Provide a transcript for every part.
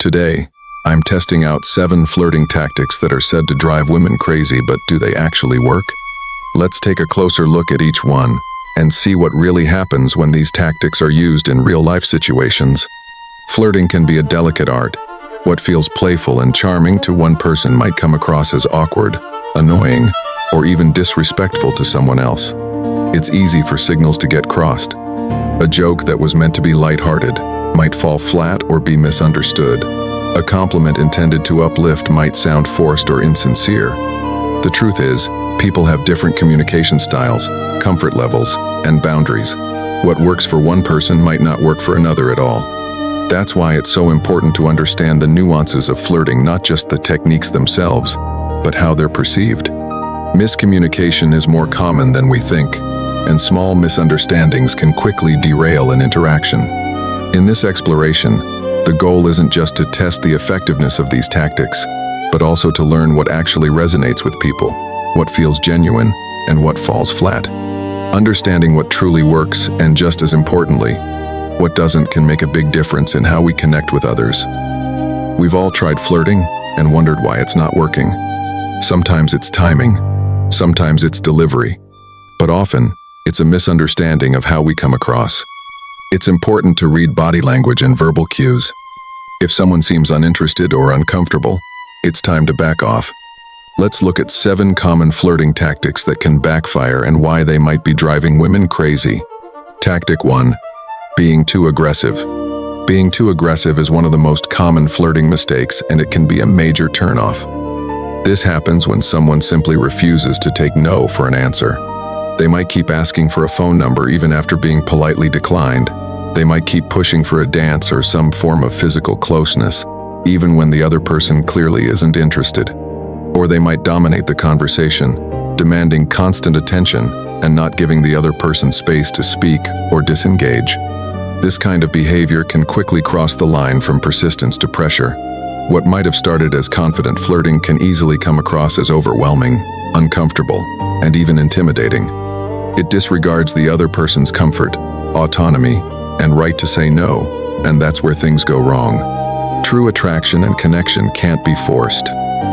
Today, I'm testing out 7 flirting tactics that are said to drive women crazy, but do they actually work? Let's take a closer look at each one and see what really happens when these tactics are used in real-life situations. Flirting can be a delicate art. What feels playful and charming to one person might come across as awkward, annoying, or even disrespectful to someone else. It's easy for signals to get crossed. A joke that was meant to be lighthearted might fall flat or be misunderstood. A compliment intended to uplift might sound forced or insincere. The truth is, people have different communication styles, comfort levels, and boundaries. What works for one person might not work for another at all. That's why it's so important to understand the nuances of flirting, not just the techniques themselves, but how they're perceived. Miscommunication is more common than we think, and small misunderstandings can quickly derail an interaction. In this exploration, the goal isn't just to test the effectiveness of these tactics, but also to learn what actually resonates with people, what feels genuine, and what falls flat. Understanding what truly works, and just as importantly, what doesn't, can make a big difference in how we connect with others. We've all tried flirting and wondered why it's not working. Sometimes it's timing, sometimes it's delivery, but often it's a misunderstanding of how we come across. It's important to read body language and verbal cues. If someone seems uninterested or uncomfortable, it's time to back off. Let's look at 7 common flirting tactics that can backfire and why they might be driving women crazy. Tactic 1. Being too aggressive. Being too aggressive is one of the most common flirting mistakes, and it can be a major turnoff. This happens when someone simply refuses to take no for an answer. They might keep asking for a phone number even after being politely declined. They might keep pushing for a dance or some form of physical closeness, even when the other person clearly isn't interested. Or they might dominate the conversation, demanding constant attention and not giving the other person space to speak or disengage. This kind of behavior can quickly cross the line from persistence to pressure. What might have started as confident flirting can easily come across as overwhelming, uncomfortable, and even intimidating. It disregards the other person's comfort, autonomy, and right to say no, and that's where things go wrong. True attraction and connection can't be forced.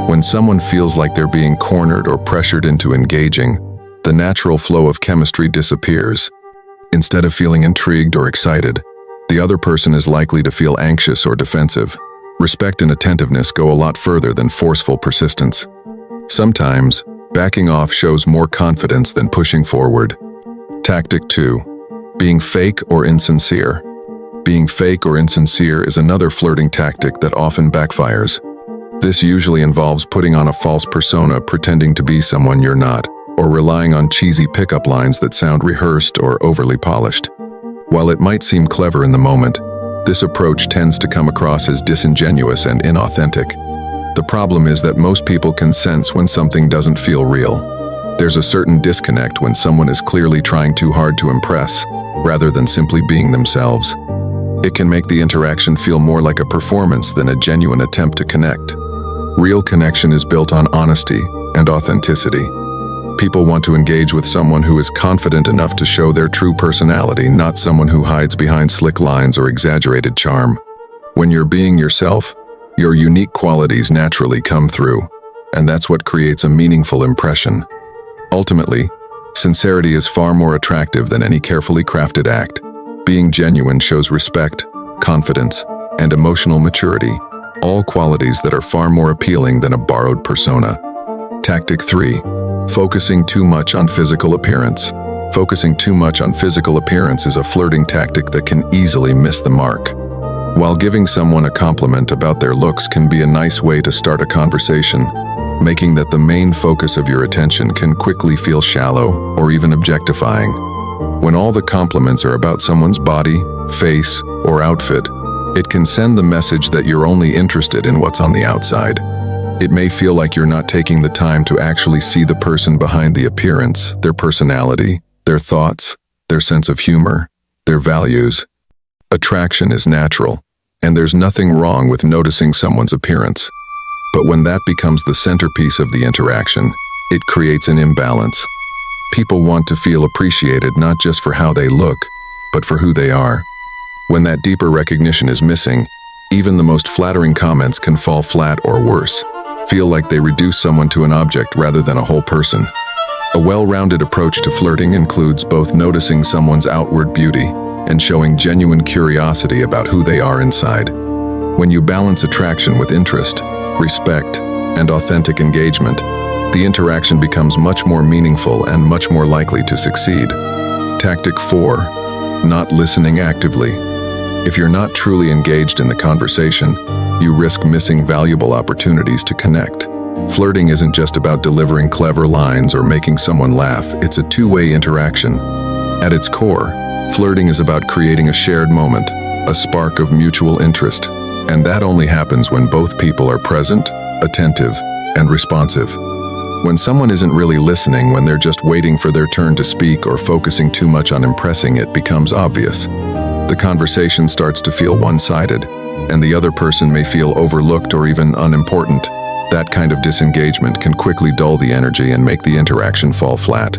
When someone feels like they're being cornered or pressured into engaging, the natural flow of chemistry disappears. Instead of feeling intrigued or excited, the other person is likely to feel anxious or defensive. Respect and attentiveness go a lot further than forceful persistence. Sometimes, backing off shows more confidence than pushing forward. Tactic 2. Being fake or insincere. Being fake or insincere is another flirting tactic that often backfires. This usually involves putting on a false persona, pretending to be someone you're not, or relying on cheesy pickup lines that sound rehearsed or overly polished. While it might seem clever in the moment, this approach tends to come across as disingenuous and inauthentic. The problem is that most people can sense when something doesn't feel real. There's a certain disconnect when someone is clearly trying too hard to impress, rather than simply being themselves. It can make the interaction feel more like a performance than a genuine attempt to connect. Real connection is built on honesty and authenticity. People want to engage with someone who is confident enough to show their true personality, not someone who hides behind slick lines or exaggerated charm. When you're being yourself, your unique qualities naturally come through, and that's what creates a meaningful impression. Ultimately, sincerity is far more attractive than any carefully crafted act. Being genuine shows respect, confidence, and emotional maturity, all qualities that are far more appealing than a borrowed persona. Tactic 3. Focusing too much on physical appearance. Focusing too much on physical appearance is a flirting tactic that can easily miss the mark. While giving someone a compliment about their looks can be a nice way to start a conversation, making that the main focus of your attention can quickly feel shallow or even objectifying. When all the compliments are about someone's body, face, or outfit, it can send the message that you're only interested in what's on the outside. It may feel like you're not taking the time to actually see the person behind the appearance, their personality, their thoughts, their sense of humor, their values. Attraction is natural, and there's nothing wrong with noticing someone's appearance. But when that becomes the centerpiece of the interaction, it creates an imbalance. People want to feel appreciated not just for how they look, but for who they are. When that deeper recognition is missing, Even the most flattering comments can fall flat or worse, feel like they reduce someone to an object rather than a whole person. A well-rounded approach to flirting includes both noticing someone's outward beauty and showing genuine curiosity about who they are inside. When you balance attraction with interest, respect, and authentic engagement, the interaction becomes much more meaningful and much more likely to succeed. Tactic 4. Not listening actively. If you're not truly engaged in the conversation, you risk missing valuable opportunities to connect. Flirting isn't just about delivering clever lines or making someone laugh, it's a two-way interaction. At its core, flirting is about creating a shared moment, a spark of mutual interest, and that only happens when both people are present, attentive, and responsive. When someone isn't really listening, when they're just waiting for their turn to speak or focusing too much on impressing, it becomes obvious. The conversation starts to feel one-sided, and the other person may feel overlooked or even unimportant. That kind of disengagement can quickly dull the energy and make the interaction fall flat.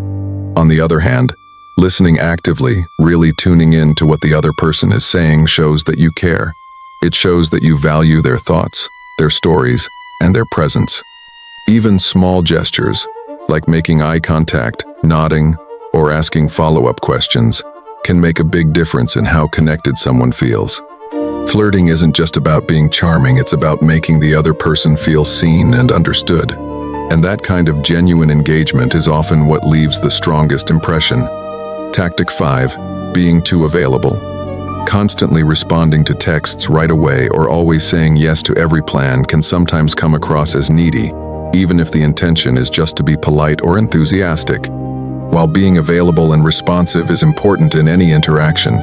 On the other hand, listening actively, really tuning in to what the other person is saying, shows that you care. It shows that you value their thoughts, their stories, and their presence. Even small gestures, like making eye contact, nodding, or asking follow-up questions, can make a big difference in how connected someone feels. Flirting isn't just about being charming, it's about making the other person feel seen and understood. And that kind of genuine engagement is often what leaves the strongest impression. Tactic 5. Being too available. Constantly responding to texts right away or always saying yes to every plan can sometimes come across as needy, even if the intention is just to be polite or enthusiastic. While being available and responsive is important in any interaction,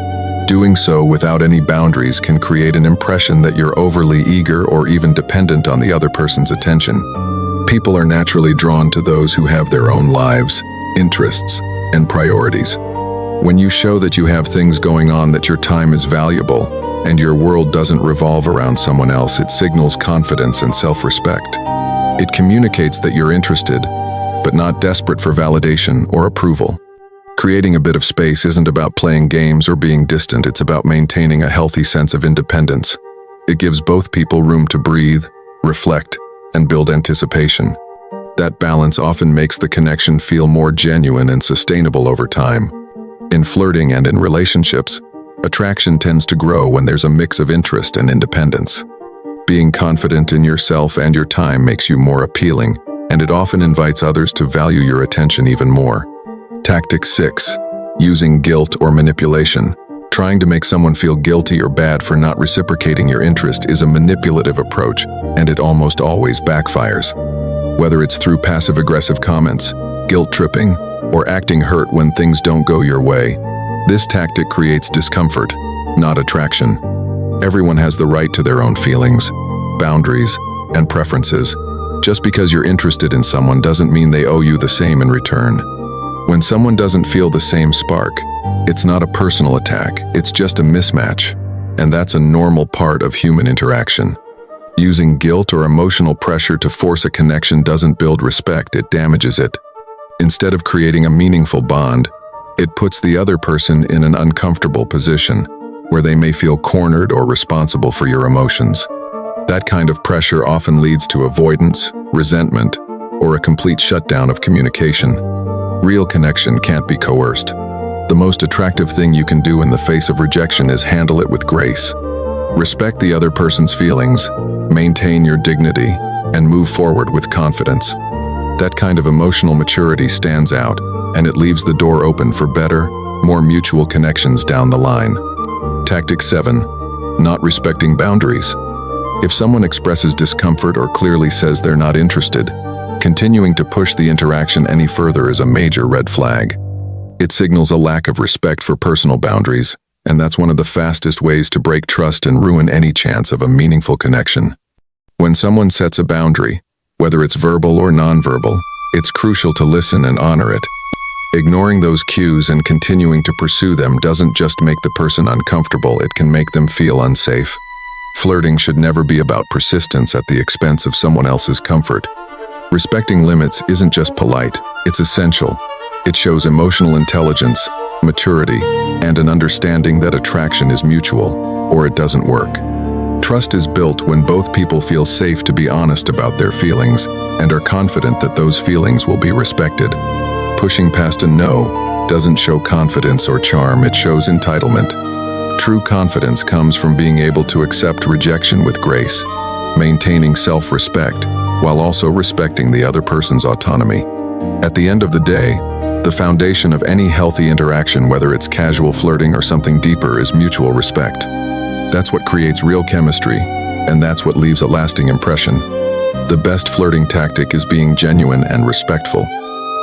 doing so without any boundaries can create an impression that you're overly eager or even dependent on the other person's attention. People are naturally drawn to those who have their own lives, interests, and priorities. When you show that you have things going on, that your time is valuable, and your world doesn't revolve around someone else, it signals confidence and self-respect. It communicates that you're interested, but not desperate for validation or approval. Creating a bit of space isn't about playing games or being distant, it's about maintaining a healthy sense of independence. It gives both people room to breathe, reflect, and build anticipation. That balance often makes the connection feel more genuine and sustainable over time. In flirting and in relationships, attraction tends to grow when there's a mix of interest and independence. Being confident in yourself and your time makes you more appealing, and it often invites others to value your attention even more. Tactic 6. Using guilt or manipulation. Trying to make someone feel guilty or bad for not reciprocating your interest is a manipulative approach, and it almost always backfires. Whether it's through passive-aggressive comments, guilt-tripping, or acting hurt when things don't go your way, this tactic creates discomfort, not attraction. Everyone has the right to their own feelings, boundaries, and preferences. Just because you're interested in someone doesn't mean they owe you the same in return. When someone doesn't feel the same spark, it's not a personal attack, it's just a mismatch, and that's a normal part of human interaction. Using guilt or emotional pressure to force a connection doesn't build respect, it damages it. Instead of creating a meaningful bond, it puts the other person in an uncomfortable position, where they may feel cornered or responsible for your emotions. That kind of pressure often leads to avoidance, resentment, or a complete shutdown of communication. Real connection can't be coerced. The most attractive thing you can do in the face of rejection is handle it with grace. Respect the other person's feelings, maintain your dignity, and move forward with confidence. That kind of emotional maturity stands out, and it leaves the door open for better, more mutual connections down the line. Tactic 7. Not respecting boundaries. If someone expresses discomfort or clearly says they're not interested, continuing to push the interaction any further is a major red flag. It signals a lack of respect for personal boundaries, and that's one of the fastest ways to break trust and ruin any chance of a meaningful connection. When someone sets a boundary, whether it's verbal or nonverbal, it's crucial to listen and honor it. Ignoring those cues and continuing to pursue them doesn't just make the person uncomfortable, it can make them feel unsafe. Flirting should never be about persistence at the expense of someone else's comfort. Respecting limits isn't just polite, it's essential. It shows emotional intelligence, maturity, and an understanding that attraction is mutual, or it doesn't work. Trust is built when both people feel safe to be honest about their feelings and are confident that those feelings will be respected. Pushing past a no doesn't show confidence or charm, it shows entitlement. True confidence comes from being able to accept rejection with grace, maintaining self-respect while also respecting the other person's autonomy. At the end of the day, the foundation of any healthy interaction, whether it's casual flirting or something deeper, is mutual respect. That's what creates real chemistry, and that's what leaves a lasting impression. The best flirting tactic is being genuine and respectful.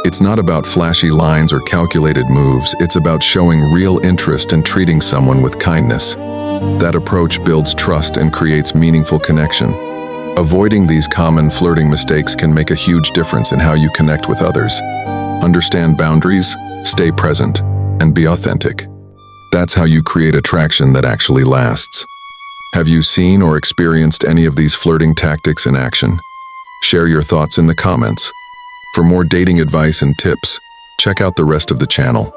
It's not about flashy lines or calculated moves, it's about showing real interest and treating someone with kindness. That approach builds trust and creates meaningful connection. Avoiding these common flirting mistakes can make a huge difference in how you connect with others. Understand boundaries, stay present, and be authentic. That's how you create attraction that actually lasts. Have you seen or experienced any of these flirting tactics in action? Share your thoughts in the comments. For more dating advice and tips, check out the rest of the channel.